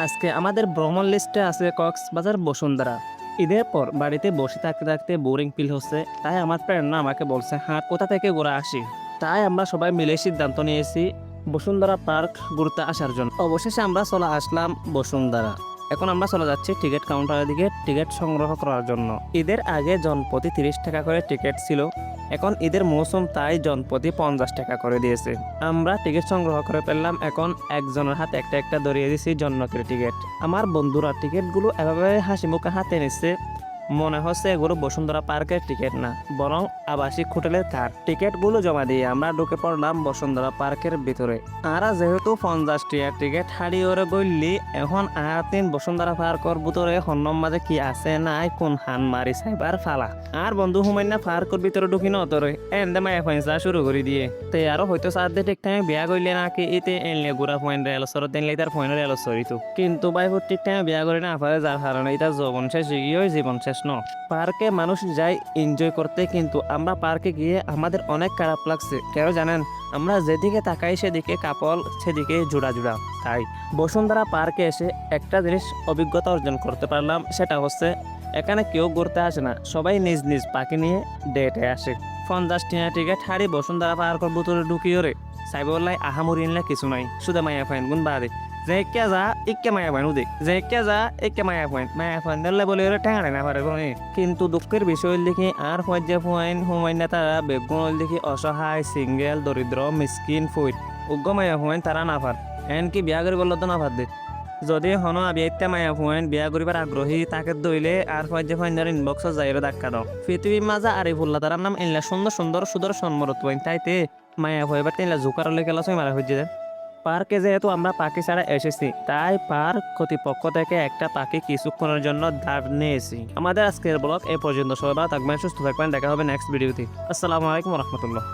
আজকে আমাদের ভ্রমণ লিস্টে আছে কক্সবাজার বসুন্ধরা। ঈদের পর বাড়িতে বসে থাকতে থাকতে বোরিং ফিল হচ্ছে, তাই আমার ফ্রেন্ড না আমাকে বলছে কোথা থেকে ঘুরে আসি। তাই আমরা সবাই মিলে সিদ্ধান্ত নিয়েছি বসুন্ধরা পার্ক ঘুরতে আসার জন্য। অবশেষে আমরা চলে আসলাম বসুন্ধরা। এখন আমরা চলে যাচ্ছি টিকিট কাউন্টারের দিকে টিকিট সংগ্রহ করার জন্য। ঈদের আগে জনপ্রতি 30 টাকা করে টিকিট ছিল, এখন ঈদের মৌসুম তাই জনপ্রতি 50 টাকা করে দিয়েছে। আমরা টিকিট সংগ্রহ করে ফেললাম। এখন একজনের হাতে একটা একটা ধরিয়ে দিয়েছি জন্নতের টিকিট। আমার বন্ধুরা টিকিটগুলো এভাবে হাসি মুখে হাতে নিচ্ছে, মনে হচ্ছে এগুলো বসুন্ধরা পার্কের টিকিট না, বরং আবাসিক হোটেলের কার্ড। টিকিটগুলো জমা দিয়ে আমরা ঢুকে পড়লাম বসুন্ধরা পার্কের ভিতরে। আর যেহেতু 50 টাকার টিকিট হারিয়ে ওরে গইলি, এখন আর তিন বসুন্ধরা পার্কের ভিতরে হন্নম মাঝে কি আছে নাই কোন হান মারি সাইবার ফালা। আর বন্ধু হুমাইনা পার্কের ভিতরে ঢুকি নতরে এন্দে মায়া ফাইনসা শুরু করে দিয়ে তে আরো হয়তো সাথে ঠিক টাইমে বিয়া করলে নাকি এতে এনলে গুড়া পয়েন্ট রেল সর দেনলে তার পয়েন্ট রেল সরিত, কিন্তু ভাই ঠিক টাইমে বিয়া করে না পারে, যার কারণে এটা যৌবন শেষ গিয়ে জীবন শেষ ন। পার্কে মানুষ যায় এনজয় করতে, কিন্তু আমরা পার্কে গিয়ে আমাদের অনেক খারাপ লাগছে। কেন জানেন? আমরা যেদিকে তাকাই সেদিকে কাপল, সেদিকে জোড়া জোড়া। তাই বসুন্ধরা পার্কে এসে একটা জিনিস অভিজ্ঞতা অর্জন করতে পারলাম, সেটা হচ্ছে এখানে কেউ ঘুরতে আসে না, সবাই নিজ নিজ পাখি নিয়ে ডেটে আসে। 50 টাকা টিকিট হারি বসুন্ধরা পার্কের ভিতরে ঢুকিও রে সাইবল্লাই আহামরি নিলে কিছু নাই, শুধু মায়া ফাইন গুণ বাড়ে যে কে যা ইকে মায়া ফাইন উদে যে কে যা একে মায়া ফাইন দিলে বলে ওরা ঠেঙাড়ে না পারে। কিন্তু দুঃখের বিষয় দেখি আর পর্যায় ফাইন হুমাইন না তারা বেগুন দেখি অসহায় সিঙ্গেল দরিদ্র মিসকিন ফুইট উগ্র মায়া ফাইন তারা না পার এনকি বিয়া করে বললো তো না পার দে। যদি হন আবিয়াইতে মায়া ফুয়েন বিয়া করিবার আগ্রহী তাকে দইলে আর পর্যায় ফাইনার ইনবক্স যাইরে ধাক্কা দাও। পৃথিবীর মাঝে আরিফুল্লাহ তার নাম এনলা সুন্দর সুন্দর সুদর্শন মরত ওয়াইন তাইতে মায়া ফুয়েবার তিনলা জোকার লেগে লাসই মারা হয়ে যায়। পার্কে যেহেতু আমরা পাখি ছাড়া এসেছি, তাই পার্ক কর্তৃপক্ষ থেকে একটা পাখি কিছুক্ষণের জন্য দাঁড় নিয়েছি। আমাদের আজকের ব্লগ এই পর্যন্ত। সবাই ভালো থাকবেন, সুস্থ থাকবেন, দেখা হবে নেক্সট ভিডিওতে। আসসালামু আলাইকুম রহমতুল্লাহ।